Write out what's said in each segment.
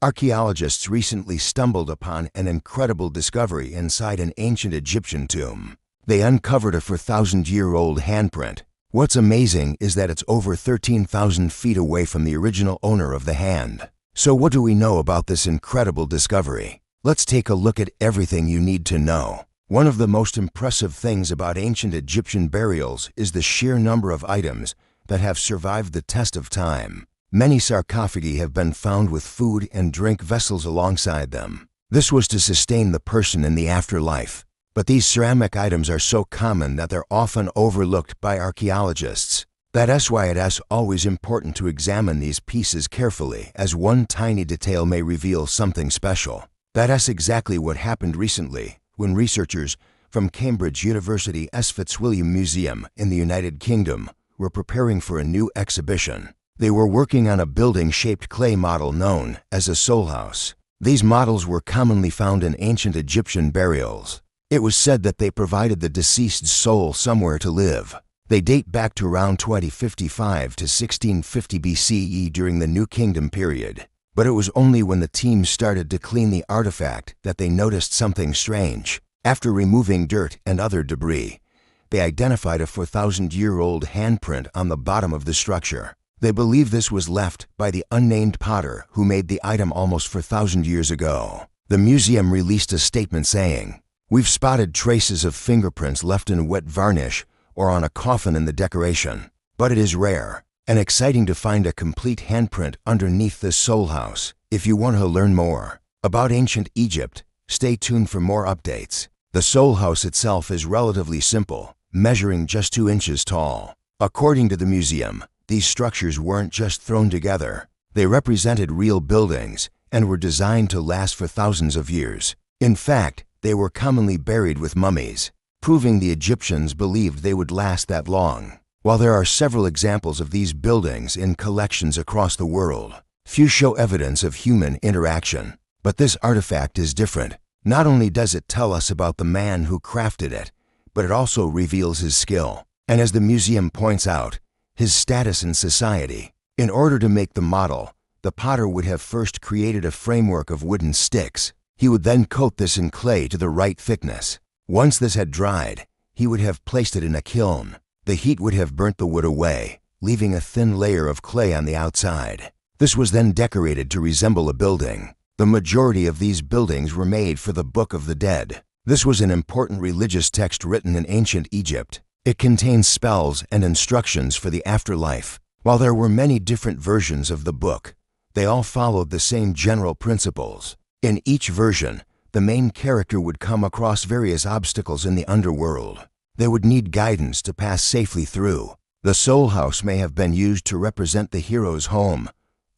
Archaeologists recently stumbled upon an incredible discovery inside an ancient Egyptian tomb. They uncovered a 4,000-year-old handprint. What's amazing is that it's over 13,000 feet away from the original owner of the hand. So what do we know about this incredible discovery? Let's take a look at everything you need to know. One of the most impressive things about ancient Egyptian burials is the sheer number of items that have survived the test of time. Many sarcophagi have been found with food and drink vessels alongside them. This was to sustain the person in the afterlife. But these ceramic items are so common that they're often overlooked by archaeologists. That's why it's always important to examine these pieces carefully, as one tiny detail may reveal something special. That's exactly what happened recently when researchers from Cambridge University's Fitzwilliam Museum in the United Kingdom were preparing for a new exhibition. They were working on a building-shaped clay model known as a soul house. These models were commonly found in ancient Egyptian burials. It was said that they provided the deceased's soul somewhere to live. They date back to around 2055 to 1650 BCE during the New Kingdom period. But it was only when the team started to clean the artifact that they noticed something strange. After removing dirt and other debris, they identified a 4,000-year-old handprint on the bottom of the structure. They believe this was left by the unnamed potter who made the item almost 4,000 years ago. The museum released a statement saying, "We've spotted traces of fingerprints left in wet varnish or on a coffin in the decoration, but it is rare and exciting to find a complete handprint underneath this soul house." If you want to learn more about ancient Egypt, stay tuned for more updates. The soul house itself is relatively simple, measuring just 2 inches tall. According to the museum, these structures weren't just thrown together. They represented real buildings and were designed to last for thousands of years. In fact, they were commonly buried with mummies, proving the Egyptians believed they would last that long. While there are several examples of these buildings in collections across the world, few show evidence of human interaction. But this artifact is different. Not only does it tell us about the man who crafted it, but it also reveals his skill, and as the museum points out, his status in society. In order to make the model, the potter would have first created a framework of wooden sticks. He would then coat this in clay to the right thickness. Once this had dried, he would have placed it in a kiln. The heat would have burnt the wood away, leaving a thin layer of clay on the outside. This was then decorated to resemble a building. The majority of these buildings were made for the Book of the Dead. This was an important religious text written in ancient Egypt. It contains spells and instructions for the afterlife. While there were many different versions of the book, they all followed the same general principles. In each version, the main character would come across various obstacles in the underworld. They would need guidance to pass safely through. The soul house may have been used to represent the hero's home,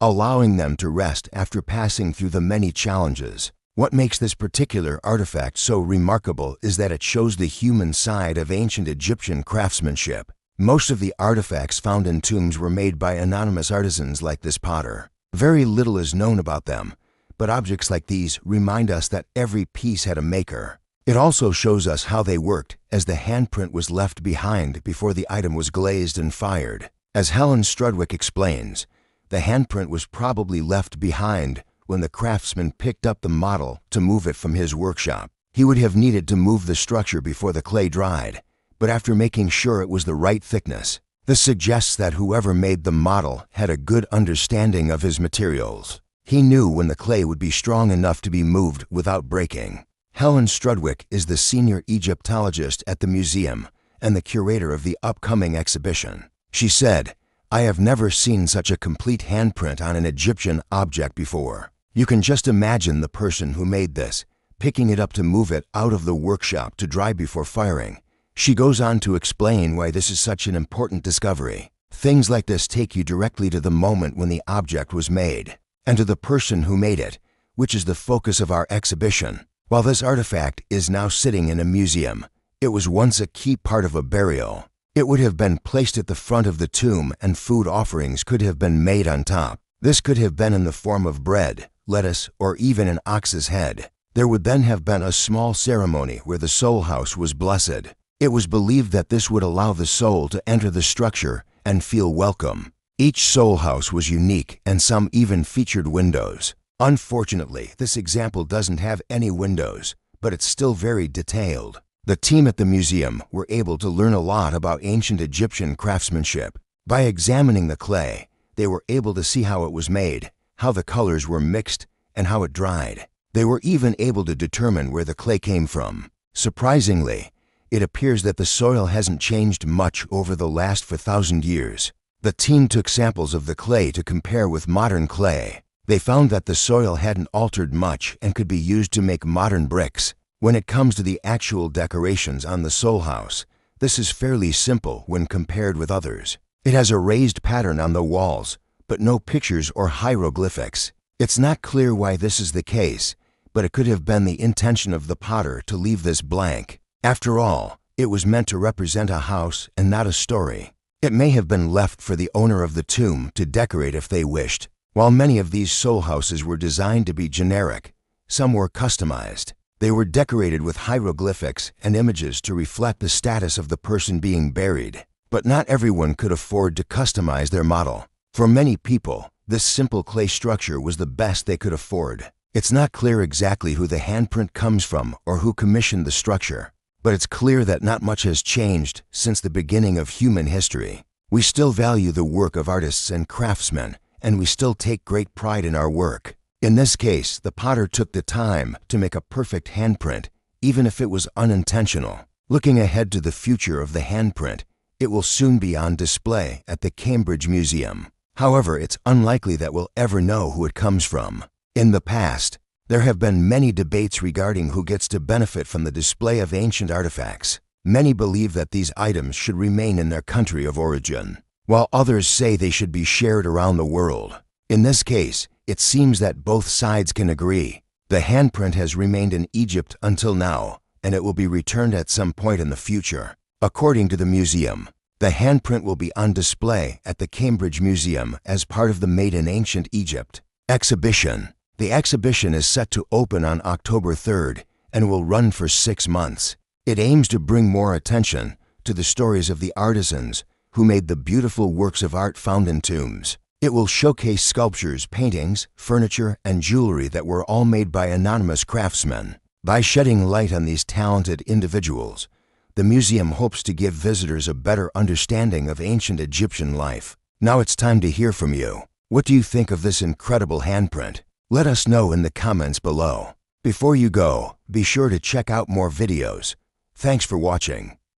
allowing them to rest after passing through the many challenges. What makes this particular artifact so remarkable is that it shows the human side of ancient Egyptian craftsmanship. Most of the artifacts found in tombs were made by anonymous artisans like this potter. Very little is known about them, but objects like these remind us that every piece had a maker. It also shows us how they worked, as the handprint was left behind before the item was glazed and fired. As Helen Strudwick explains, the handprint was probably left behind when the craftsman picked up the model to move it from his workshop. He would have needed to move the structure before the clay dried, but after making sure it was the right thickness. This suggests that whoever made the model had a good understanding of his materials. He knew when the clay would be strong enough to be moved without breaking. Helen Strudwick is the senior Egyptologist at the museum and the curator of the upcoming exhibition. She said, "I have never seen such a complete handprint on an Egyptian object before. You can just imagine the person who made this, picking it up to move it out of the workshop to dry before firing." She goes on to explain why this is such an important discovery. Things like this take you directly to the moment when the object was made, and to the person who made it, which is the focus of our exhibition. While this artifact is now sitting in a museum, it was once a key part of a burial. It would have been placed at the front of the tomb, and food offerings could have been made on top. This could have been in the form of bread, lettuce, or even an ox's head. There would then have been a small ceremony where the soul house was blessed. It was believed that this would allow the soul to enter the structure and feel welcome. Each soul house was unique, and some even featured windows. Unfortunately, this example doesn't have any windows, but it's still very detailed. The team at the museum were able to learn a lot about ancient Egyptian craftsmanship. By examining the clay, they were able to see how it was made, how the colors were mixed, and how it dried. They were even able to determine where the clay came from. Surprisingly, it appears that the soil hasn't changed much over the last 4,000 years. The team took samples of the clay to compare with modern clay. They found that the soil hadn't altered much and could be used to make modern bricks. When it comes to the actual decorations on the Soul House, this is fairly simple when compared with others. It has a raised pattern on the walls, but no pictures or hieroglyphics. It's not clear why this is the case, but it could have been the intention of the potter to leave this blank. After all, it was meant to represent a house and not a story. It may have been left for the owner of the tomb to decorate if they wished. While many of these soul houses were designed to be generic, some were customized. They were decorated with hieroglyphics and images to reflect the status of the person being buried. But not everyone could afford to customize their model. For many people, this simple clay structure was the best they could afford. It's not clear exactly who the handprint comes from or who commissioned the structure, but it's clear that not much has changed since the beginning of human history. We still value the work of artists and craftsmen, and we still take great pride in our work. In this case, the potter took the time to make a perfect handprint, even if it was unintentional. Looking ahead to the future of the handprint, it will soon be on display at the Cambridge Museum. However, it's unlikely that we'll ever know who it comes from. In the past, there have been many debates regarding who gets to benefit from the display of ancient artifacts. Many believe that these items should remain in their country of origin, while others say they should be shared around the world. In this case, it seems that both sides can agree. The handprint has remained in Egypt until now, and it will be returned at some point in the future. According to the museum, the handprint will be on display at the Cambridge Museum as part of the Made in Ancient Egypt exhibition. The exhibition is set to open on October 3rd and will run for 6 months. It aims to bring more attention to the stories of the artisans who made the beautiful works of art found in tombs. It will showcase sculptures, paintings, furniture, and jewelry that were all made by anonymous craftsmen. By shedding light on these talented individuals, the museum hopes to give visitors a better understanding of ancient Egyptian life. Now it's time to hear from you. What do you think of this incredible handprint? Let us know in the comments below. Before you go, be sure to check out more videos. Thanks for watching.